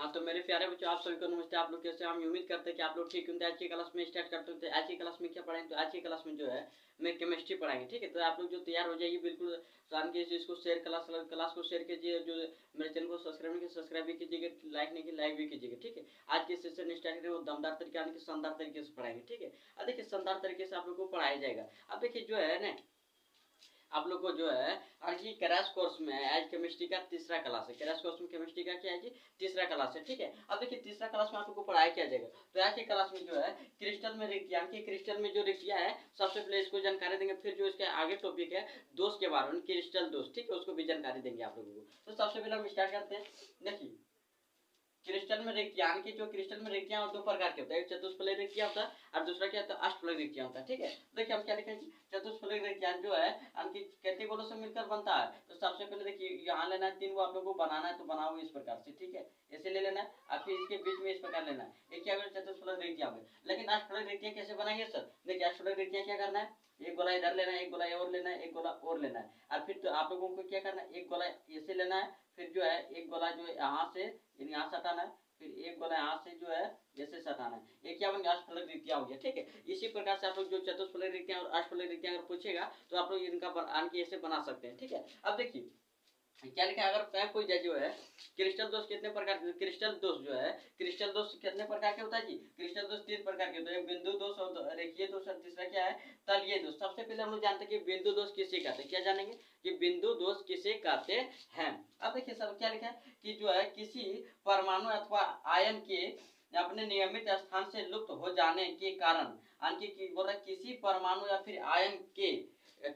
हाँ तो मेरे प्यारे बच्चों, आप सभी को नमस्ते। आप लोग कैसे? हम उम्मीद करते हैं कि आप लोग ठीक होंगे। आज की क्लास में स्टार्ट करते हैं। आज की क्लास में क्या पढ़ाएंगे? तो आज की क्लास में जो है मैं केमिस्ट्री पढ़ाएंगे, ठीक है। तो आप लोग जो तैयार हो जाइए बिल्कुल। शाम के इसको शेयर क्लास को शेयर कीजिए। जो मेरे चैनल को सब्सक्राइब नहीं किया सब्सक्राइब भी कीजिएगा, लाइक नहीं किया लाइक भी कीजिएगा, ठीक है। आज के सेशन स्टार्ट करें वो दमदार तरीके यानी कि शानदार तरीके से पढ़ाएंगे, ठीक है। अब देखिए शानदार तरीके से आप लोग को पढ़ाया जाएगा। अब देखिए जो है ना, आप लोग को जो है आज की क्रैश कोर्स में आज केमिस्ट्री का तीसरा क्लास है। क्रैश कोर्स में केमिस्ट्री का क्या है जी? तीसरा क्लास है, ठीक है। अब देखिए तीसरा क्लास में आप लोग को पढ़ाया क्या जाएगा। तो आज की क्लास में जो है क्रिस्टल में रिक्तियां की क्रिस्टल में जो रिक्तियां है सबसे पहले इसको जानकारी देंगे। फिर जो इसके आगे टॉपिक है दोष के बारे में, क्रिस्टल दोष, ठीक है, उसको भी जानकारी देंगे आप लोगों को। तो सबसे पहले हम स्टार्ट करते हैं। देखिए क्रिस्टल में रिक्तियां की जो क्रिस्टल में रिक्तियां दो प्रकार के होता है। एक चतुष्फलक रिक्तियां होता है और दूसरा क्या होता है? अष्टफलक रिक्तियां होता है, ठीक है। देखिए हम क्या लिखेंगे, चतुष्फलक रिक्तियां जो है उनकी कितने गोलों से मिलकर बनता है। तो सबसे पहले देखिए यहाँ लेना है 3 को, आप लोगों को बनाना है तो बनाओ इस प्रकार से, ठीक है। ऐसे ले लेना है और फिर इसके बीच में इस प्रकार लेना है। एक क्या चतुष्फलक रिक्तियां में। लेकिन अष्टफलक रिक्तियां कैसे बनाएंगे सर? देखिए अष्टफलक रिक्तियां क्या करना है, एक गोला इधर लेना है, एक गोला और लेना है, एक गोला और लेना है। और फिर तो आप लोगों को क्या करना है, एक गोला ऐसे लेना है, फिर जो है एक गोला जो है यहाँ से यहाँ से हटाना है, फिर एक गोला यहाँ से जो है जैसे सटाना है। एक क्या बन गया? अष्टफलक रिक्तियां हो गया, ठीक है। इसी प्रकार से आप लोग जो चतुष्फलक रिक्तियां और अष्टफलक रिक्तियां अगर पूछेगा तो आप लोग इनका आंकी ऐसे बना सकते हैं, ठीक है। अब देखिए क्या लिखा है, अगर पैप कोई जो है क्रिस्टल दोष कितने प्रकार के? क्रिस्टल दोष जो है क्रिस्टल दोष कितने प्रकार के होता है जी? क्रिस्टल दोष 3 प्रकार के होते हैं। बिंदु दोष और रेखीय दोष और तीसरा क्या है? तलीय दोष। सबसे पहले हम लोग जानते हैं कि बिंदु दोष किसे कहते हैं। क्या जानेंगे कि बिंदु दोष किसे कहते हैं। अब देखिए सर क्या लिखा है कि जो है किसी परमाणु अथवा आयन के अपने नियमित स्थान से लुप्त हो जाने के कारण, बोल रहा किसी परमाणु या फिर आयन के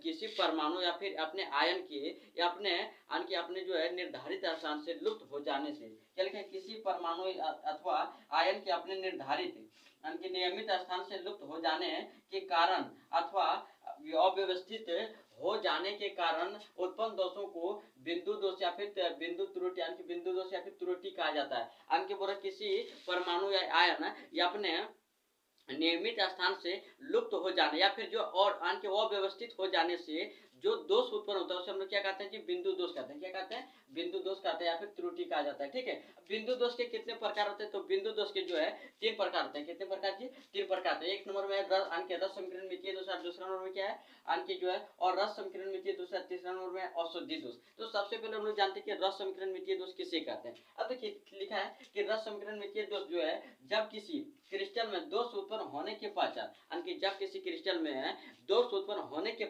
किसी परमाणु या फिर अपने आयन के या अपने जो है निर्धारित स्थान से लुप्त हो जाने से। क्या लिखा है? किसी परमाणु अथवा आयन के अपने निर्धारित नियमित स्थान से लुप्त हो जाने के कारण अथवा अव्यवस्थित हो जाने के कारण उत्पन्न दोषों को बिंदु दोष या फिर बिंदु त्रुटि यानी बिंदु दोष या फिर त्रुटि कहा जाता है। अंक बोला किसी परमाणु या आयन या अपने नियमित स्थान से लुप्त हो जाने या फिर जो और अव्यवस्थित हो जाने से जो दोष उत्पन्न होता है उसे हम लोग क्या कहते हैं जी? बिंदु दोष कहते हैं। क्या कहते हैं? बिंदु दोष कहते हैं या फिर त्रुटि कहा जाता है, ठीक है। बिंदु दोष के कितने प्रकार होते हैं? तो बिंदु दोष के जो है 3 प्रकार होते हैं। कितने प्रकार जी? 3 प्रकार है। एक नंबर में रस समीकरण मितीय दोष, दूसरा नंबर में क्या है जो है और रस समीकरण मितीय दोष, तीसरा नंबर में अशुद्धि दोष। तो सबसे पहले हम लोग जानते हैं कि रस समीकरण मितीय दोष किसे कहते हैं। अब देखिए लिखा है कि रस समीकरण मितीय दोष जो है जब किसी क्रिस्टल में दोष उत्पन्न होने के पश्चात, जब किसी क्रिस्टल में दोष उत्पन्न होने के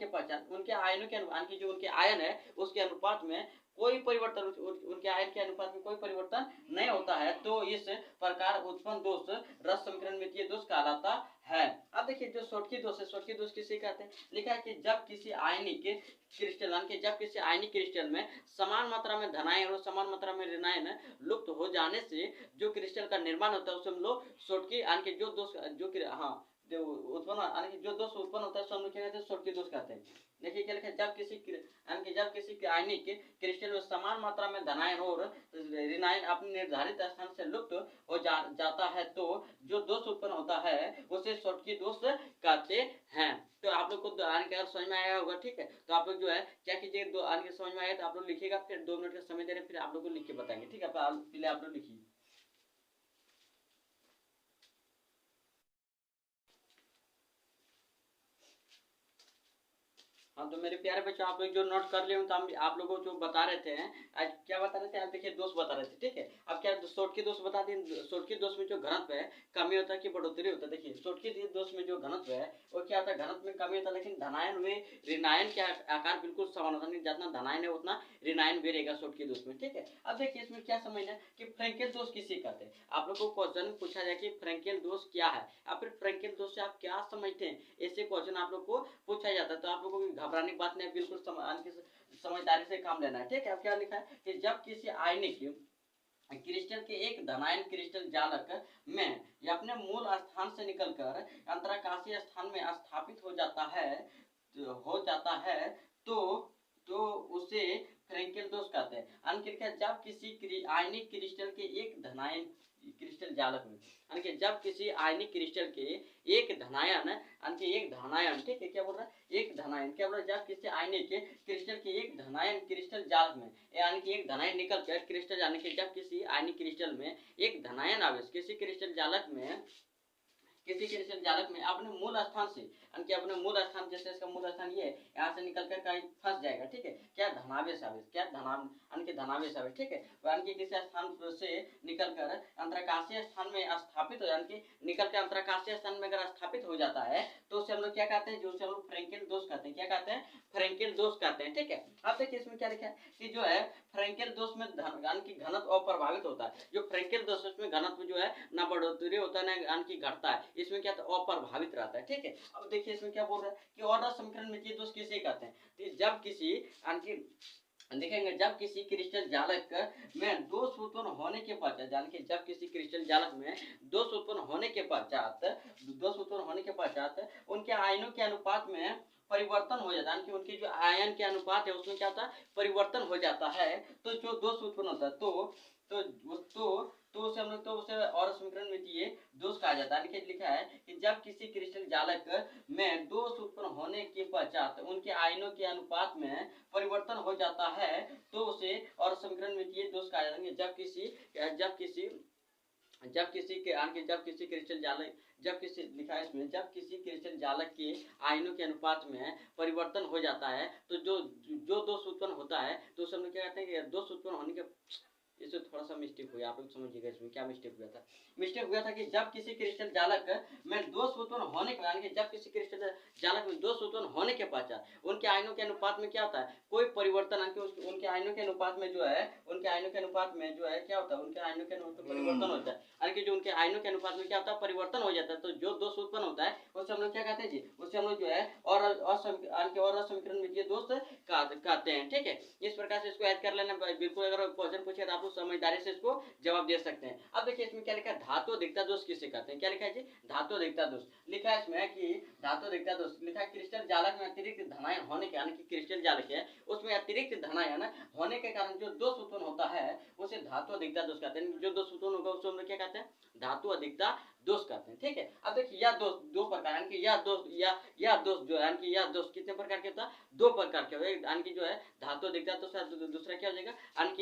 पश्चात उनके आयनों के जो उनके आयन है उसके अनुपात में कोई परिवर्तन, उनके आयन के अनुपात में कोई परिवर्तन नहीं होता है, तो इस प्रकार उत्पन्न दोष रस समीकरण मितीय दोष कहलाता है। अब देखिए जो शॉर्टकी दोष है, शॉर्टकी दोष किसे कहते हैं? लिखा है कि जब किसी आयनिक क्रिस्टल में समान मात्रा में धनायन और समान मात्रा में ऋणायन लुप्त हो जाने से जो क्रिस्टल का निर्माण होता है उसे हम लोग शॉर्टकी जो दोष जो दोष उत्पन्न होता है हम लोग क्या कहते हैं? शॉर्टकी दोष कहते हैं। देखिए क्या लिखा है, जब किसी आयनिक क्रिस्टल में समान मात्रा में धनायन और ऋणायन अपने निर्धारित स्थान से लुप्त हो जाता है तो जो दोष उत्पन्न होता है उसे शॉर्टकी दोष कहते हैं। तो आप लोग को अगर समझ में आया होगा, ठीक है। तो आप लोग जो है क्या कीजिए, समझ में आया तो आप लोग लिखिएगा, फिर 2 मिनट का समय दे रहे हैं, फिर आप लोग को लिख के बताएंगे, ठीक है। पहले आप लोग लिखिए। हाँ तो मेरे प्यारे बच्चों, आप लोग जो नोट कर लिए तो हम आप लोगों को जो बता रहे थे आज क्या बता रहे थे, आप देखिए दोष बता रहे थे, ठीक है। अब क्या शॉर्टकी दोष बता दें। शॉर्टकी दोष में जो घनत्व है कमी होता है कि बढ़ोतरी होता है। देखिए शॉर्टकी दोष में जो घनत्व है वो क्या होता है? घनत्व में कमी होता है, लेकिन धनायन व ऋणायन के आकार बिल्कुल समान होता है। जितना धनायन है उतना ऋणायन भी रहेगा शॉर्टकी दोष में, ठीक है। अब देखिए इसमें क्या समझना कि फ्रैंकेल दोष किसे कहते हैं। आप लोग को क्वेश्चन पूछा जाए कि फ्रैंकेल दोष क्या है या फिर फ्रैंकेल दोष से आप क्या समझते हैं, ऐसे क्वेश्चन आप लोग को पूछा जाता है। तो आप लोगों को घबराने की बात नहीं, बिल्कुल समझदारी से काम लेना है, ठीक है। अब क्या लिखा है कि जब किसी आयनिक क्रिस्टल के एक धनायन क्रिस्टल जालक में या अपने मूल स्थान से निकलकर अंतराकाशीय स्थान में स्थापित हो जाता है तो उसे फ्रैंकेल दोष कहते हैं। जब किसी आयनिक क्रिस्टल के एक धनायन क्रिस्टल जालक में, यानी कि जब किसी आयनिक क्रिस्टल के एक धनायन, यानी कि एक धनायन, ठीक है, क्या बोल रहा है, एक धनायन, क्या बोल रहा है, जब किसी आयनिक क्रिस्टल के एक धनायन क्रिस्टल जालक में, यानी कि एक धनायन निकल कर क्रिस्टल, यानी कि जब किसी आयनिक क्रिस्टल में एक धनायन आवेश किसी क्रिस्टल जालक में, किसी क्रिस्टल जालक में अपने मूल स्थान से, यानी कि अपने मूल स्थान, जैसे इसका मूल स्थान ये है, यहाँ से निकल कर कहीं फंस जाएगा, ठीक है, क्या धनावेश आवेश, क्या यानी कि धनावेश आवेश, ठीक है, यानी कि किसी स्थान से निकल कर अंतराकाशीय स्थान में स्थापित हो, यानी कि निकल कर अंतराकाशीय स्थान में अगर स्थापित हो जाता है तो उसे हम लोग क्या कहते हैं, जो उसे हम लोग फ्रेंकेल दोष कहते हैं, क्या कहते हैं, फ्रेंकेल दोष कहते हैं, ठीक है। अब देखिए इसमें क्या लिखा है कि जो है फ्रेंकेल दोष में यानी कि घनत्व अप्रभावित होता है, जो फ्रेंकेल दोष उसमें घनत्व जो है ना बढ़ोतरी होता है ना यानी कि घटता है, इसमें क्या अप्रभावित रहता है, ठीक है। अब देखिए इसमें क्या बोल रहा है कि और समीकरण में ये दोष किसे कहते हैं, तो जब किसी यानी कि देखेंगे जब किसी क्रिस्टल जालक में दोष उत्पन्न होने के पश्चात, यानी कि जब किसी क्रिस्टल जालक में दोष उत्पन्न होने के पश्चात उनके आयनों के अनुपात में परिवर्तन हो जाता है, यानी कि उनकी जो आयन के अनुपात है उसमें क्या होता है, परिवर्तन हो जाता है, तो जो दोष उत्पन्न होता है तो उसे हम लोग तो उसे और समीकरण में ये दोष कहा जाता है। लिखा है कि जब किसी क्रिस्टल जालक में दोष उत्पन्न होने के पश्चात उनके आयनों के अनुपात में परिवर्तन हो जाता है तो उसे और समीकरण में ये दोष कहा जाता है। जब किसी क्रिस्टल जालक, जब किसी लिखा है इसमें, जब किसी क्रिस्टल जालक के आयनों के अनुपात में परिवर्तन हो जाता है तो जो दोष उत्पन्न होता है तो उसे हम लोग क्या कहते हैं कि दोष उत्पन्न होने के, इससे थोड़ा सा मिस्टेक हुआ, आप लोग समझिएगा इसमें क्या मिस्टेक हुआ था। मिस्टेक हुआ था कि जब किसी क्रिस्टल जालक में दोष उत्पन्न होने के, यानी कि जब किसी क्रिस्टल जालक में दोष उत्पन्न होने के पश्चात उनके आयनों के अनुपात में क्या होता है, कोई परिवर्तन, यानी कि उनके आयनों के अनुपात में जो है, उनके आयनों के अनुपात में जो है क्या होता है, उनके आयनों के अनुपात में परिवर्तन होता है, यानी कि जो उनके आयनों के अनुपात में क्या होता है, परिवर्तन हो जाता है, तो जो दोष उत्पन्न होता है उसे हम लोग क्या कहते हैं जी, उसे हम लोग जो है और समीकरण में ये दोष कहते हैं, ठीक है। इस प्रकार से इसको याद कर लेना, बिल्कुल अगर क्वेश्चन पूछे तो आप लोग समझदारी से इसको जवाब दे सकते हैं। अब देखिए इसमें क्या लिखा है, धातु अधिकता दोष किसे कहते हैं, क्या लिखा है जी, धातु अधिकता दोष लिखा है इसमें कि धातु अधिकता दोष लिखा है क्रिस्टल जालक में अतिरिक्त धनायन होने के, यानी कि क्रिस्टल जालक है उसमें अतिरिक्त धनायन होने के कारण जो दोष उत्पन्न होता है उसे धातु अधिकता दोष कहते हैं। जो दोष उत्पन्न होगा उसे हम लोग क्या कहते हैं, धातु अधिकता दोष कहते हैं, ठीक है। अब देखिए यह दोष दो प्रकार, यानी कि यह दोष जो है, यानी कि यह दोष कितने प्रकार के होता है, दो प्रकार के, यानी कि जो है धातु अधिकता दोष, दूसरा क्या हो जाएगा, यानी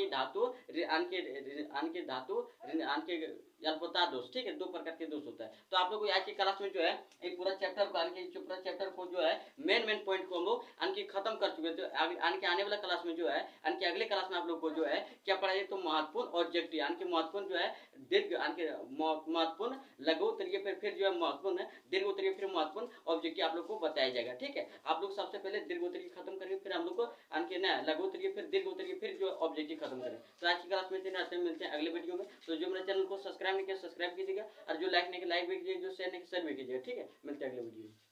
कि अल्पता दोष, ठीक है, दो प्रकार के दोष होता है। तो आप लोग आज की क्लास में जो है एक पूरा चैप्टर को जो है मेन पॉइंट को हम लोग यानी कि खत्म कर चुके थे। यानी कि आने वाला क्लास में जो है, यानी कि अगले क्लास में आप लोग को जो है क्या पढ़ाएंगे, तो महत्वपूर्ण ऑब्जेक्टिव, यानी कि महत्वपूर्ण जो है दीर्घ, यानी कि महत्वपूर्ण लघु उत्तरीय, फिर जो है महत्वपूर्ण दीर्घ उत्तरीय, फिर महत्वपूर्ण ऑब्जेक्टिव आप लोग को बताया जाएगा, ठीक है। आप लोग सबसे पहले दीर्घ उत्तरीय खत्म करेंगे, फिर हम लोग को यानी कि ना लघु उत्तरीय, फिर दीर्घ उत्तरीय, फिर जो ऑब्जेक्टिव खत्म करें। तो आज की क्लास में मिलते हैं अगले वीडियो में। तो जो मेरे चैनल को सब्सक्राइब नहीं किया सब्सक्राइब कीजिएगा, और जो लाइक नहीं किया लाइक भी कीजिएगा, जो शेयर नहीं किया शेयर भी कीजिएगा, ठीक है। मिलते हैं अगले वीडियो में।